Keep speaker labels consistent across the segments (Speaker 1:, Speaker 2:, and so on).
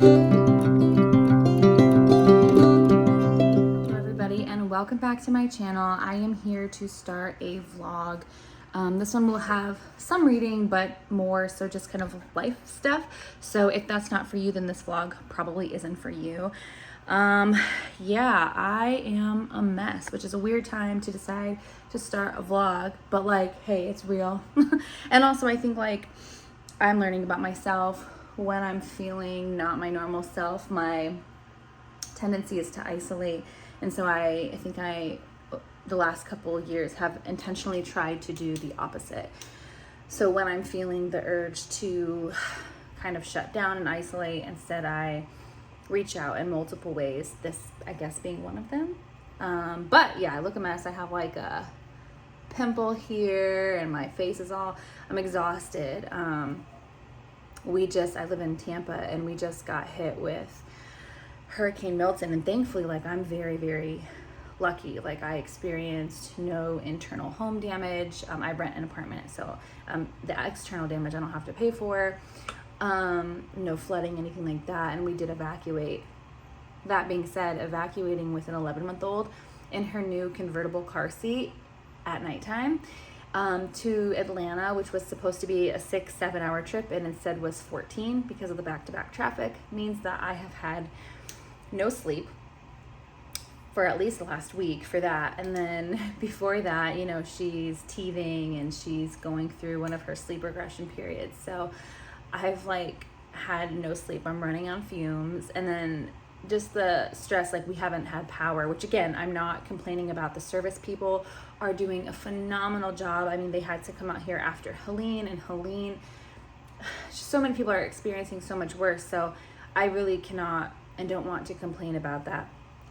Speaker 1: Hello everybody and welcome back to my channel. I am here to start a vlog. This one will have some reading, but more so just kind of life stuff. So if that's not for you, then this vlog probably isn't for you. Yeah, I am a mess, which is a weird time to decide to start a vlog, but like, hey, it's real. And also I think like I'm learning about myself when I'm feeling not my normal self. My tendency is to isolate, and so I think the last couple of years have intentionally tried to do the opposite. So when I'm feeling the urge to kind of shut down and isolate, instead I reach out in multiple ways, this I guess being one of them. But yeah, I look a mess. I have like a pimple here and my face is all, I'm exhausted. I live in Tampa and we just got hit with Hurricane Milton, and thankfully like I'm very, very lucky. Like I experienced no internal home damage. I rent an apartment, so the external damage I don't have to pay for. No flooding, anything like that, and we did evacuate. That being said, evacuating with an 11-month-old in her new convertible car seat at nighttime to Atlanta, which was supposed to be a 6-7 hour trip and instead was 14 because of the back-to-back traffic, means that I have had no sleep for at least the last week for that. And then before that, you know, she's teething and she's going through one of her sleep regression periods. So I've like had no sleep. I'm running on fumes. And then just the stress, like we haven't had power, which again, I'm not complaining about. The service people are doing a phenomenal job. I mean, they had to come out here after Helene, and Helene, just so many people are experiencing so much worse. So I really cannot and don't want to complain about that.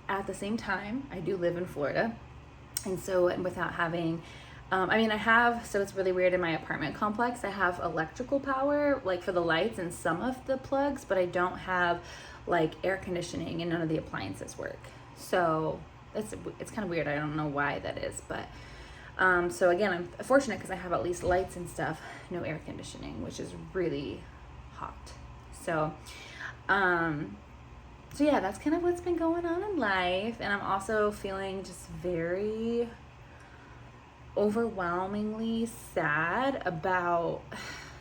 Speaker 1: At the same time, I do live in Florida, and so without having I have, so it's really weird in my apartment complex, I have electrical power like for the lights and some of the plugs, but I don't have like air conditioning and none of the appliances work. So it's kind of weird. I don't know why that is, but so again, I'm fortunate because I have at least lights and stuff, no air conditioning, which is really hot. So so yeah, that's kind of what's been going on in life. And I'm also feeling just very overwhelmingly sad about,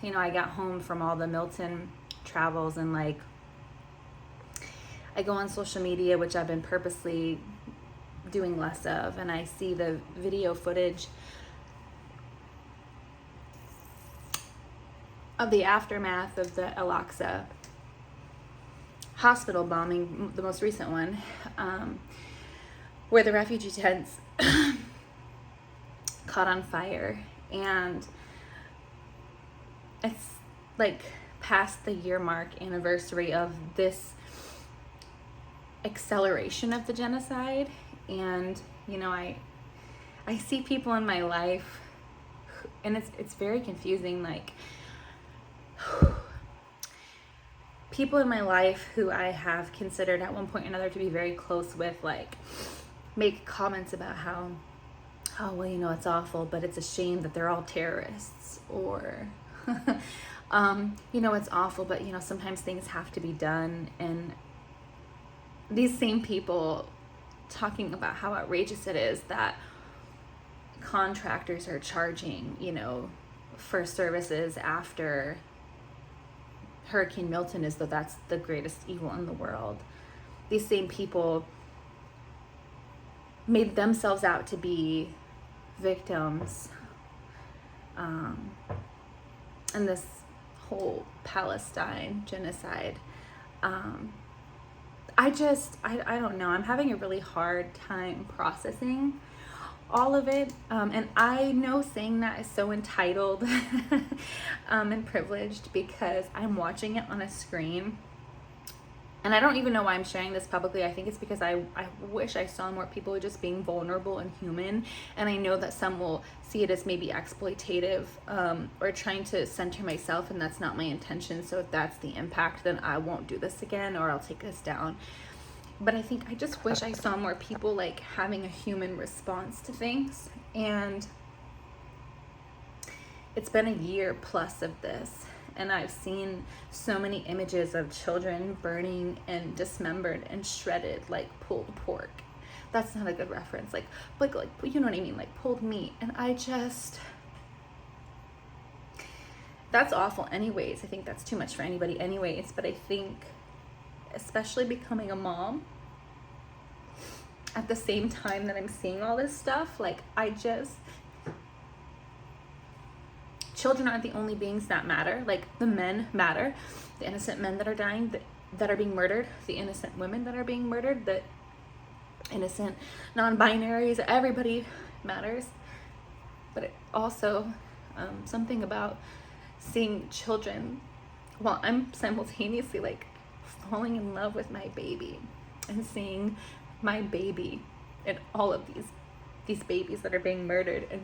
Speaker 1: you know, I got home from all the Milton travels, and like I go on social media, which I've been purposely doing less of, and I see the video footage of the aftermath of the Al-Aqsa hospital bombing, the most recent one, where the refugee tents caught on fire. And it's like past the year mark anniversary of this acceleration of the genocide. And you know, I see people in my life, and it's very confusing, like people in my life who I have considered at one point or another to be very close with, like make comments about how, oh, well, you know, it's awful, but it's a shame that they're all terrorists, or you know, it's awful, but you know, sometimes things have to be done. And these same people talking about how outrageous it is that contractors are charging, you know, for services after Hurricane Milton, as though that's the greatest evil in the world. These same people made themselves out to be victims in this whole Palestine genocide. I don't know. I'm having a really hard time processing all of it. And I know saying that is so entitled and privileged, because I'm watching it on a screen. And I don't even know why I'm sharing this publicly. I think it's because I wish I saw more people just being vulnerable and human. And I know that some will see it as maybe exploitative or trying to center myself, and that's not my intention. So if that's the impact, then I won't do this again, or I'll take this down. But I think I just wish I saw more people like having a human response to things. And it's been a year plus of this, and I've seen so many images of children burning and dismembered and shredded like pulled pork. That's not a good reference, like you know what I mean, like pulled meat. And I just, that's awful anyways. I think that's too much for anybody anyways. But I think, especially becoming a mom, at the same time that I'm seeing all this stuff, like children aren't the only beings that matter. Like, the men matter, the innocent men that are dying, that are being murdered, the innocent women that are being murdered, the innocent non-binaries, everybody matters. But it also, something about seeing children while I'm simultaneously like falling in love with my baby, and seeing my baby and all of these babies that are being murdered, and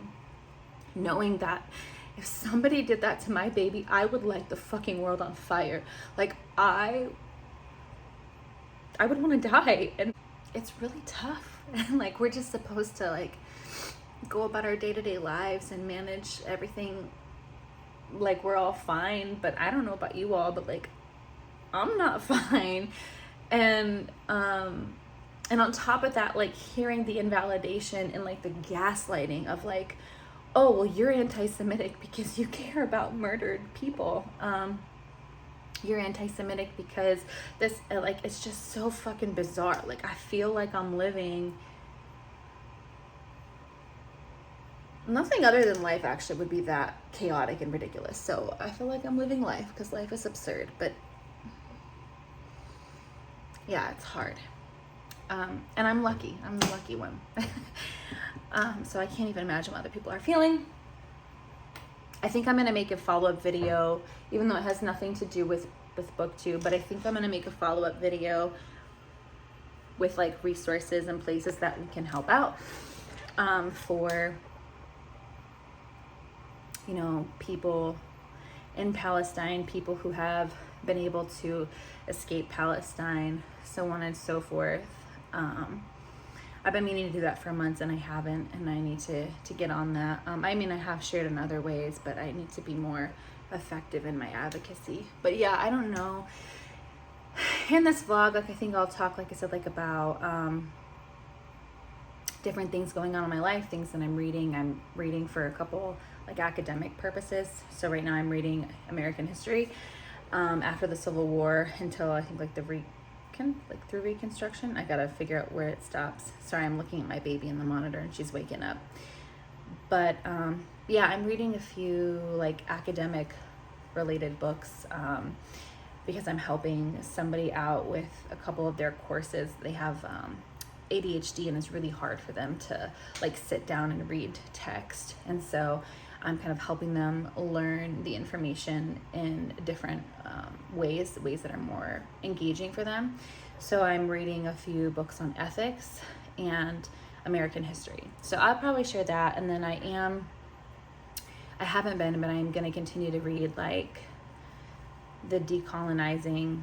Speaker 1: knowing that if somebody did that to my baby, I would light the fucking world on fire. Like, I would want to die. And it's really tough. And like, we're just supposed to like go about our day-to-day lives and manage everything like we're all fine. But I don't know about you all, but like, I'm not fine. And on top of that, like, hearing the invalidation and like the gaslighting of like, oh, well, you're anti-Semitic because you care about murdered people. You're anti-Semitic because this, like, it's just so fucking bizarre. Like, I feel like I'm living nothing other than life actually would be that chaotic and ridiculous. So I feel like I'm living life because life is absurd. But yeah, it's hard. And I'm lucky. I'm the lucky one. So I can't even imagine what other people are feeling. I think I'm going to make a follow-up video, even though it has nothing to do with book 2, but I think I'm going to make a follow-up video with like resources and places that we can help out for, you know, people in Palestine, people who have been able to escape Palestine, so on and so forth. I've been meaning to do that for months and I haven't, and I need to get on that. I mean, I have shared in other ways, but I need to be more effective in my advocacy. But yeah, I don't know. In this vlog, like, I think I'll talk, like I said, like about different things going on in my life, things that I'm reading. I'm reading for a couple like academic purposes. So right now I'm reading American history after the Civil War until I think like through Reconstruction. I gotta figure out where it stops. Sorry, I'm looking at my baby in the monitor and she's waking up. But yeah, I'm reading a few like academic related books because I'm helping somebody out with a couple of their courses. They have ADHD and it's really hard for them to like sit down and read text. And so I'm kind of helping them learn the information in different ways that are more engaging for them. So I'm reading a few books on ethics and American history. So I'll probably share that. And then I haven't been, but I'm going to continue to read like the decolonizing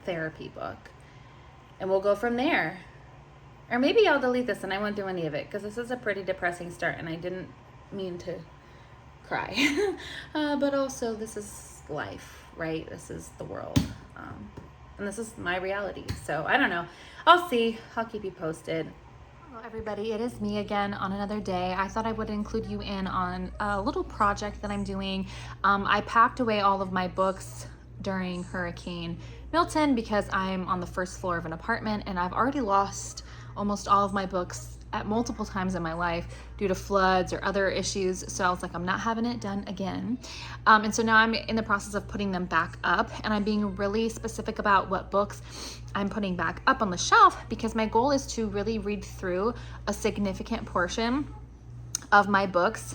Speaker 1: therapy book. And we'll go from there. Or maybe I'll delete this and I won't do any of it because this is a pretty depressing start and I didn't mean to cry. But also, this is life, right? This is the world. And this is my reality. So I don't know. I'll see. I'll keep you posted. Hello everybody, it is me again on another day. I thought I would include you in on a little project that I'm doing. I packed away all of my books during Hurricane Milton because I'm on the first floor of an apartment and I've already lost almost all of my books at multiple times in my life due to floods or other issues. So I was like, I'm not having it done again. And so now I'm in the process of putting them back up, and I'm being really specific about what books I'm putting back up on the shelf because my goal is to really read through a significant portion of my books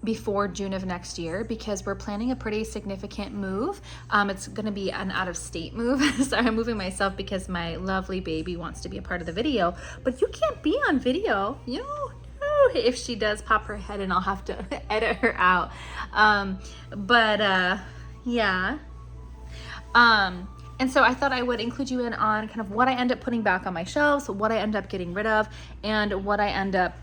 Speaker 1: before June of next year because we're planning a pretty significant move. It's gonna be an out-of-state move. So I'm moving myself because my lovely baby wants to be a part of the video, but you can't be on video, you know. If she does pop her head in, I'll have to edit her out. Yeah. And so I thought I would include you in on kind of what I end up putting back on my shelves, what I end up getting rid of, and what I end up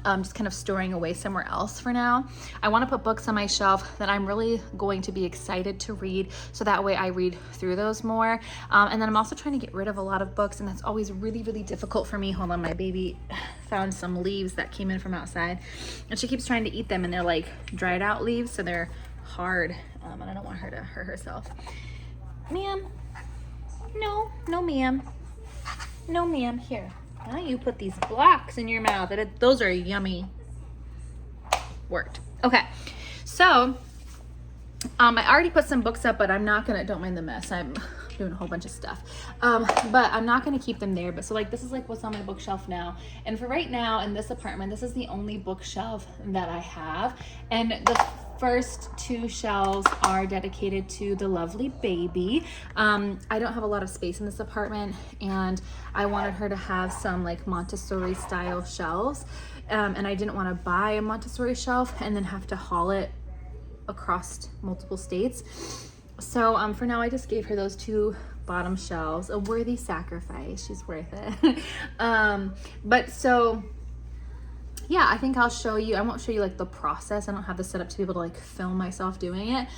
Speaker 1: just kind of storing away somewhere else for now. I want to put books on my shelf that I'm really going to be excited to read, so that way I read through those more. And then I'm also trying to get rid of a lot of books, and that's always really, really difficult for me. Hold on, my baby found some leaves that came in from outside, and she keeps trying to eat them, and they're like dried out leaves, so they're hard, and I don't want her to hurt herself. Ma'am, no, no ma'am, no ma'am, here. Now you put these blocks in your mouth. Those are yummy. Worked. Okay, so I already put some books up, but I'm not gonna, don't mind the mess. I'm doing a whole bunch of stuff. But I'm not gonna keep them there. But so like, this is like what's on my bookshelf now. And for right now in this apartment, this is the only bookshelf that I have. And the first two shelves are dedicated to the lovely baby. I don't have a lot of space in this apartment, and I wanted her to have some like Montessori style shelves. And I didn't want to buy a Montessori shelf and then have to haul it across multiple states. So for now, I just gave her those two bottom shelves, a worthy sacrifice. She's worth it. But so yeah, I think I'll show you, I won't show you like the process. I don't have this set up to be able to like film myself doing it,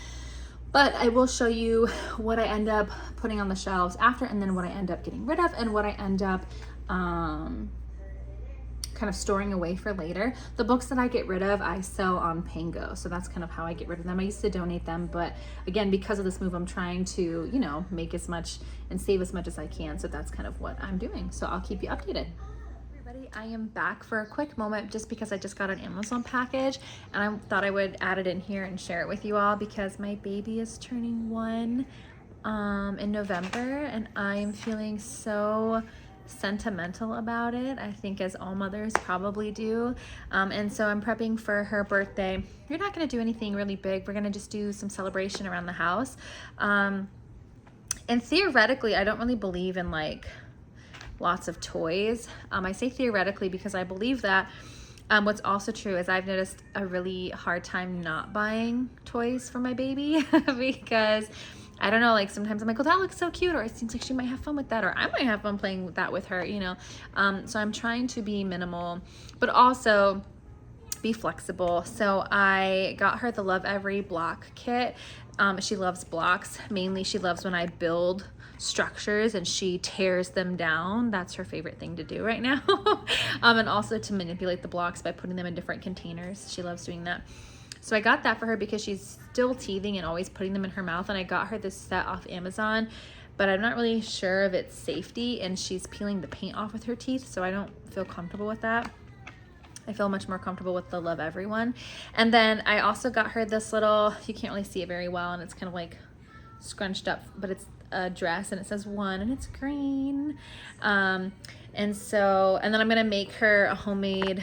Speaker 1: but I will show you what I end up putting on the shelves after, and then what I end up getting rid of, and what I end up kind of storing away for later. The books that I get rid of, I sell on Pango. So that's kind of how I get rid of them. I used to donate them, but again, because of this move, I'm trying to, you know, make as much and save as much as I can. So that's kind of what I'm doing. So I'll keep you updated. I am back for a quick moment just because I just got an Amazon package, and I thought I would add it in here and share it with you all because my baby is turning 1 in November, and I'm feeling so sentimental about it. I think as all mothers probably do. And so I'm prepping for her birthday. We're not going to do anything really big. We're going to just do some celebration around the house. And theoretically, I don't really believe in like lots of toys. I say theoretically because I believe that. What's also true is I've noticed a really hard time not buying toys for my baby because I don't know, like sometimes I'm like, oh, that looks so cute, or it seems like she might have fun with that, or I might have fun playing with that with her, you know. So I'm trying to be minimal, but also be flexible. So I got her the Love Every block kit. She loves blocks. Mainly she loves when I build structures and she tears them down. That's her favorite thing to do right now. And also to manipulate the blocks by putting them in different containers. She loves doing that. So I got that for her because she's still teething and always putting them in her mouth. And I got her this set off Amazon, but I'm not really sure of its safety, and she's peeling the paint off with her teeth, so I don't feel comfortable with that. I feel much more comfortable with the Love Every one. And then I also got her this little, you can't really see it very well, and it's kind of like scrunched up, but it's a dress and it says 1 and it's green. And then I'm gonna make her a homemade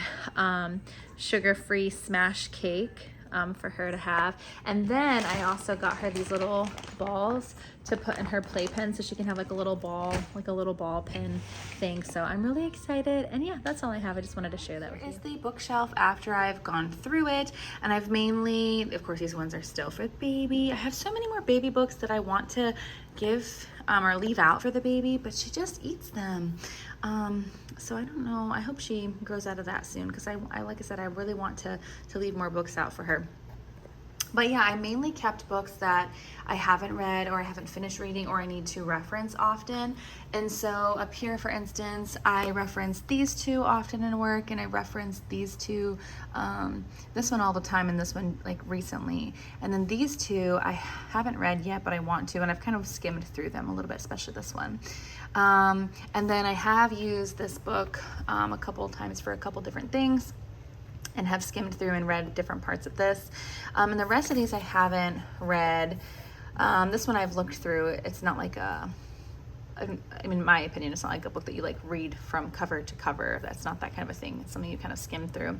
Speaker 1: sugar-free smash cake for her to have. And then I also got her these little balls to put in her playpen so she can have like a little ball, like a little ball pin thing. So I'm really excited. And yeah, that's all I have. I just wanted to share that with you. Is the bookshelf after I've gone through it, and I've mainly, of course, these ones are still for baby. I have so many more baby books that I want to give or leave out for the baby, but she just eats them. So I don't know. I hope she grows out of that soon, because I like I said, I really want to leave more books out for her. But yeah, I mainly kept books that I haven't read or I haven't finished reading or I need to reference often. And so up here, for instance, I reference these two often in work, and I reference these two, this one all the time and this one like recently. And then these two I haven't read yet, but I want to, and I've kind of skimmed through them a little bit, especially this one. And then I have used this book a couple of times for a couple different things, and have skimmed through and read different parts of this. And the rest of these I haven't read. This one I've looked through. It's not like I mean, in my opinion, it's not like a book that you like read from cover to cover. That's not that kind of a thing. It's something you kind of skim through.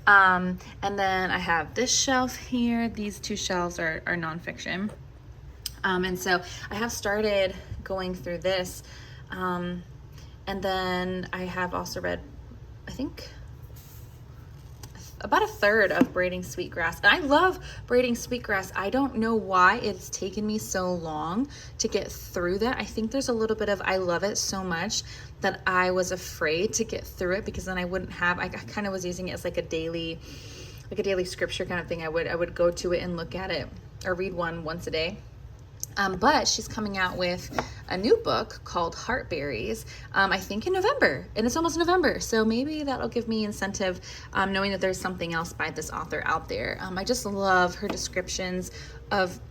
Speaker 1: And then I have this shelf here. These two shelves are nonfiction. And so I have started going through this. And then I have also read, I think about a third of Braiding Sweetgrass. And I love Braiding Sweetgrass. I don't know why it's taken me so long to get through that. I think there's a little bit of, I love it so much that I was afraid to get through it, because then I wouldn't have, I kind of was using it as like a daily scripture kind of thing. I would go to it and look at it or read one once a day. But she's coming out with a new book called Heartberries, I think in November, and it's almost November. So maybe that'll give me incentive, knowing that there's something else by this author out there. I just love her descriptions of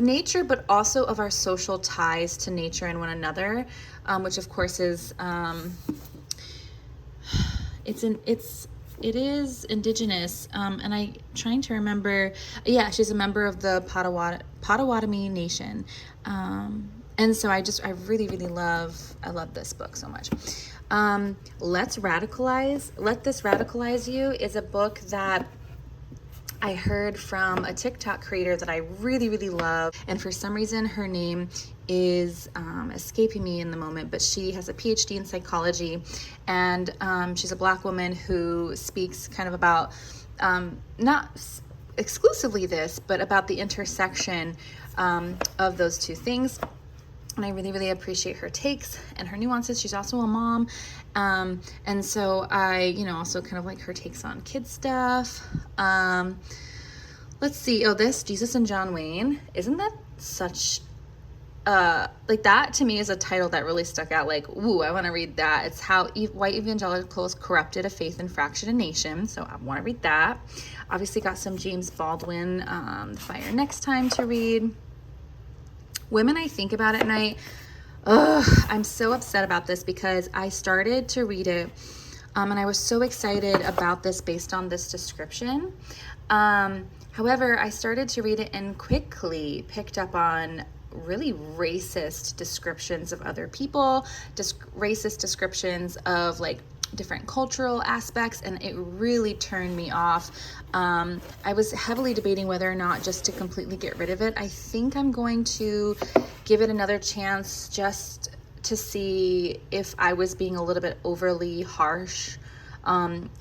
Speaker 1: nature, but also of our social ties to nature and one another, which of course is, it is indigenous, and I'm trying to remember, yeah, she's a member of the Potawatomi Nation, and so I really, really love this book so much. Let This Radicalize You is a book that I heard from a TikTok creator that I really, really love, and for some reason her name is escaping me in the moment, but she has a PhD in psychology, and she's a Black woman who speaks kind of about, not exclusively this, but about the intersection of those two things. And I really, really appreciate her takes and her nuances. She's also a mom. And so I, also kind of like her takes on kid stuff. Let's see. Oh, this Jesus and John Wayne. Isn't that such, like that to me is a title that really stuck out. Like, ooh, I want to read that. It's how white evangelicals corrupted a faith and fractured a nation. So I want to read that. Obviously got some James Baldwin, The Fire Next Time to read. Women I Think About at Night. I'm so upset about this because I started to read it, and I was so excited about this based on this description. However, I started to read it and quickly picked up on really racist descriptions of other people, racist descriptions of like different cultural aspects, and it really turned me off. I was heavily debating whether or not just to completely get rid of it. I think I'm going to give it another chance just to see if I was being a little bit overly harsh on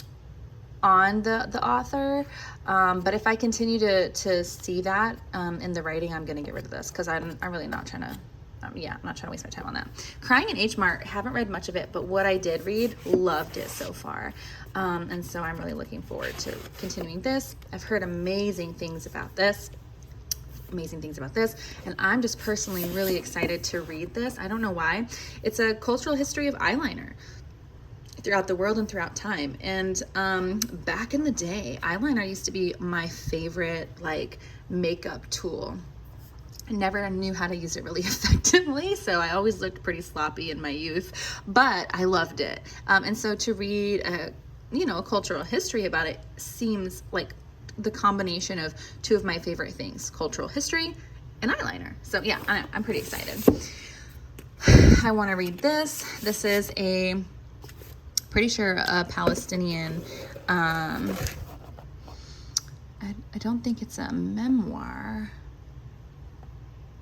Speaker 1: the author. But if I continue to see that in the writing, I'm going to get rid of this, because I'm really not trying to I'm not trying to waste my time on that. Crying in H Mart, haven't read much of it, but what I did read, loved it so far. And so I'm really looking forward to continuing this. I've heard amazing things about this, and I'm just personally really excited to read this. I don't know why. It's a cultural history of eyeliner throughout the world and throughout time. And back in the day, eyeliner used to be my favorite like makeup tool. I never knew how to use it really effectively, so I always looked pretty sloppy in my youth, but I loved it. And so to read a cultural history about it seems like the combination of two of my favorite things, cultural history and eyeliner. So yeah, I'm pretty excited. I want to read this. This is pretty sure a Palestinian, I don't think it's a memoir.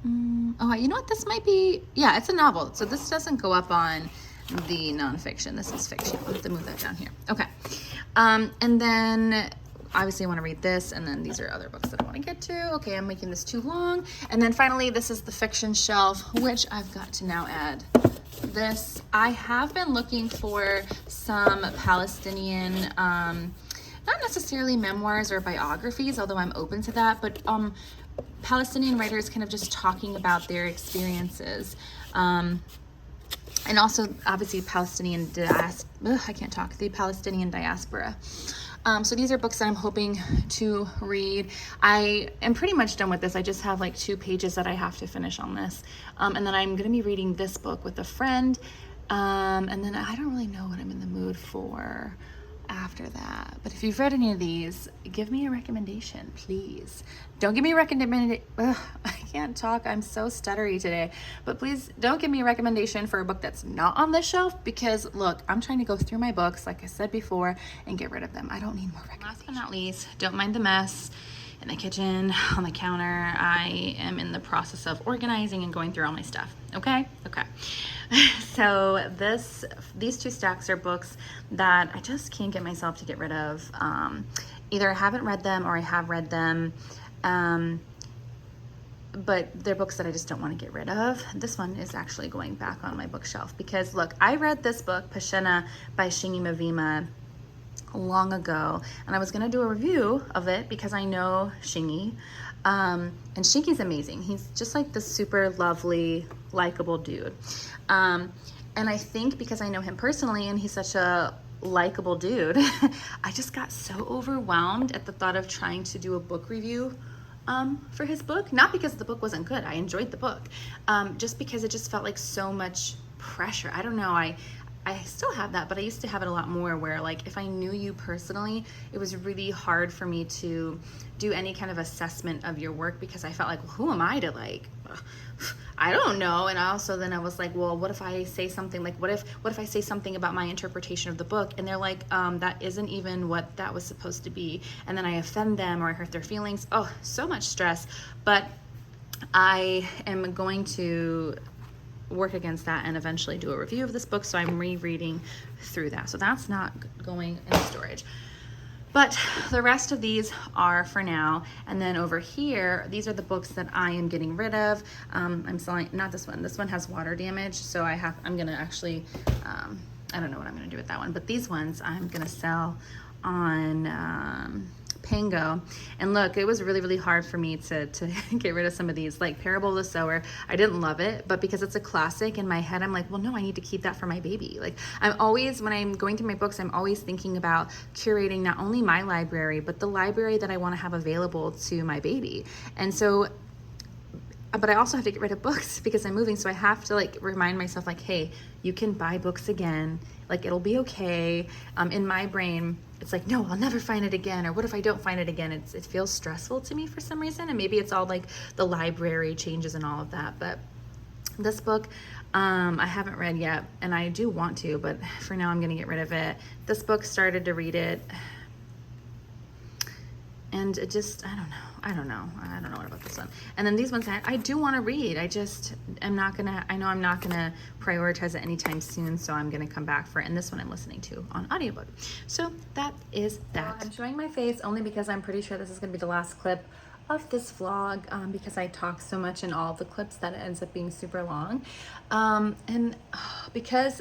Speaker 1: Oh, you know what? This might be, yeah, it's a novel. So this doesn't go up on the nonfiction. This is fiction. I'll have to move that down here. Okay. And then obviously I want to read this, and then these are other books that I want to get to. Okay, I'm making this too long. And then finally, this is the fiction shelf, which I've got to now add this. I have been looking for some Palestinian, not necessarily memoirs or biographies, although I'm open to that, but Palestinian writers kind of just talking about their experiences, and also obviously the Palestinian diaspora. So these are books that I'm hoping to read. I am pretty much done with this. I just have like 2 pages that I have to finish on this, and then I'm going to be reading this book with a friend, and then I don't really know what I'm in the mood for after that. But if you've read any of these, give me a recommendation, please. Don't give me a recommendation. I can't talk. I'm so stuttery today. But please don't give me a recommendation for a book that's not on this shelf, because look, I'm trying to go through my books, like I said before, and get rid of them. I don't need more recommendations. Last but not least, don't mind the mess in the kitchen, on the counter. I am in the process of organizing and going through all my stuff. Okay. So these 2 stacks are books that I just can't get myself to get rid of. either I haven't read them or I have read them. But they're books that I just don't want to get rid of. This one is actually going back on my bookshelf because look, I read this book, Pashena by Shingi Mavima, long ago, and I was going to do a review of it because I know Shingi, and Shingi's amazing. He's just like this super lovely, likable dude. And I think because I know him personally and he's such a likable dude, I just got so overwhelmed at the thought of trying to do a book review for his book. Not because the book wasn't good, I enjoyed the book, just because it just felt like so much pressure. I don't know, I still have that, but I used to have it a lot more where like if I knew you personally, it was really hard for me to do any kind of assessment of your work because I felt like, well, who am I to like, I don't know. And then I was like, well, what if I say something like, what if I say something about my interpretation of the book and they're like, that isn't even what that was supposed to be, and then I offend them or I hurt their feelings. Oh, so much stress. But I am going to work against that and eventually do a review of this book, so I'm rereading through that. So that's not going in storage. But the rest of these are for now. And then over here, these are the books that I am getting rid of. I'm selling, not this one. This one has water damage, so I'm gonna actually, I don't know what I'm gonna do with that one, but these ones I'm gonna sell on Pango. And look, it was really, really hard for me to get rid of some of these, like Parable of the Sower. I didn't love it, but because it's a classic in my head, I'm like, well, no, I need to keep that for my baby. Like I'm always, when I'm going through my books, I'm always thinking about curating not only my library, but the library that I want to have available to my baby. And so, but I also have to get rid of books because I'm moving. So I have to like remind myself like, hey, you can buy books again. Like it'll be okay. In my brain, it's like, no, I'll never find it again. Or what if I don't find it again? It feels stressful to me for some reason. And maybe it's all like the library changes and all of that. But this book, I haven't read yet and I do want to, but for now I'm gonna get rid of it. This book, started to read it and it just, I don't know what about this one. And then these ones I do want to read. I know I'm not gonna prioritize it anytime soon, so I'm gonna come back for it. And this one I'm listening to on audiobook. So that is that. I'm showing my face only because I'm pretty sure this is gonna be the last clip of this vlog, because I talk so much in all the clips that it ends up being super long. And because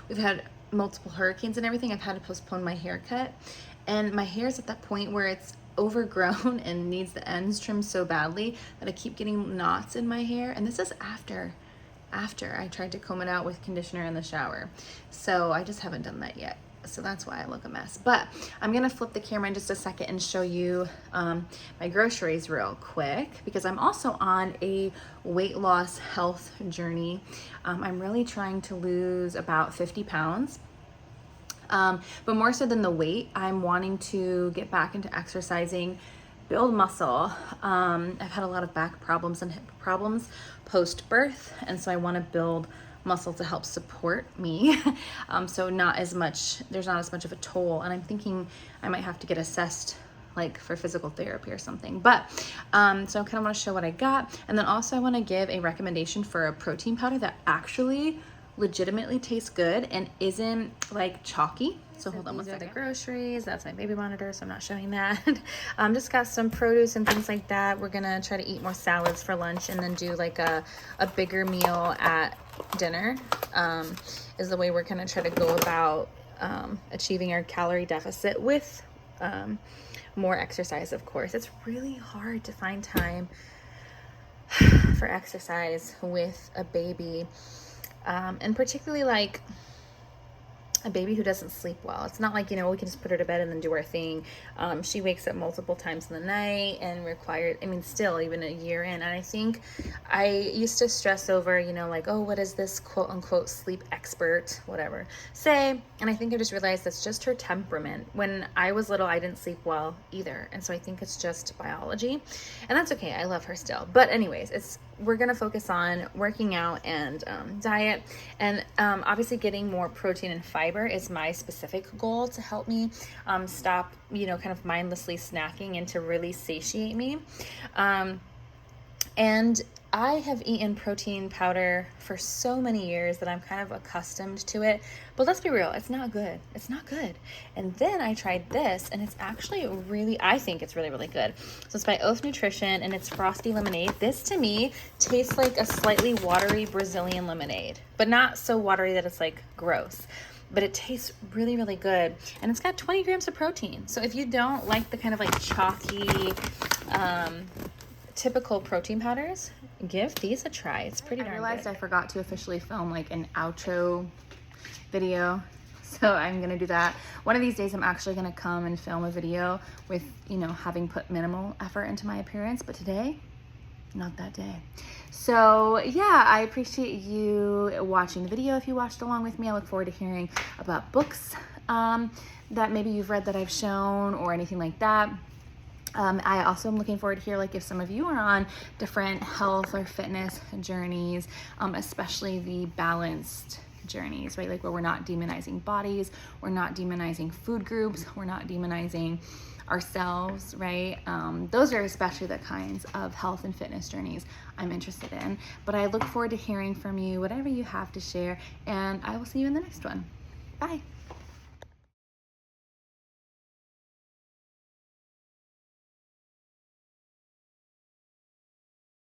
Speaker 1: we've had multiple hurricanes and everything, I've had to postpone my haircut. And my hair is at that point where it's overgrown and needs the ends trimmed so badly that I keep getting knots in my hair. And this is after I tried to comb it out with conditioner in the shower. So I just haven't done that yet. So that's why I look a mess. But I'm gonna flip the camera in just a second and show you my groceries real quick, because I'm also on a weight loss health journey. I'm really trying to lose about 50 pounds. But more so than the weight, I'm wanting to get back into exercising, build muscle. I've had a lot of back problems and hip problems post-birth, and so I want to build muscle to help support me. So there's not as much of a toll, and I'm thinking I might have to get assessed like for physical therapy or something. But so I kind of want to show what I got, and then also I want to give a recommendation for a protein powder that actually legitimately tastes good and isn't like chalky. So hold on one second. These are the groceries. That's my baby monitor, so I'm not showing that. Just got some produce and things like that. We're gonna try to eat more salads for lunch and then do like a bigger meal at dinner, is the way we're gonna try to go about achieving our calorie deficit with more exercise, of course. It's really hard to find time for exercise with a baby. And particularly like a baby who doesn't sleep well. It's not like, we can just put her to bed and then do our thing. She wakes up multiple times in the night and still even a year in. And I think I used to stress over, like, oh, what is this quote unquote sleep expert, whatever, say? And I think I just realized that's just her temperament. When I was little, I didn't sleep well either. And so I think it's just biology, and that's okay. I love her still. But anyways, we're going to focus on working out and diet, and obviously getting more protein and fiber is my specific goal to help me stop, kind of mindlessly snacking and to really satiate me. And I have eaten protein powder for so many years that I'm kind of accustomed to it. But let's be real, it's not good. It's not good. And then I tried this, and it's actually really, I think it's really, really good. So it's by Oath Nutrition, and it's frosty lemonade. This to me tastes like a slightly watery Brazilian lemonade, but not so watery that it's like gross. But it tastes really, really good. And it's got 20 grams of protein. So if you don't like the kind of like chalky, typical protein powders, give these a try. It's pretty darn good. I realized I forgot to officially film like an outro video, so I'm gonna do that. One of these days I'm actually gonna come and film a video with, you know, having put minimal effort into my appearance, but today, not that day. So yeah, I appreciate you watching the video. If you watched along with me, I look forward to hearing about books that maybe you've read that I've shown or anything like that. I also am looking forward to hear like if some of you are on different health or fitness journeys, especially the balanced journeys, right? Like where we're not demonizing bodies, we're not demonizing food groups, we're not demonizing ourselves, right? Those are especially the kinds of health and fitness journeys I'm interested in. But I look forward to hearing from you, whatever you have to share, and I will see you in the next one. Bye.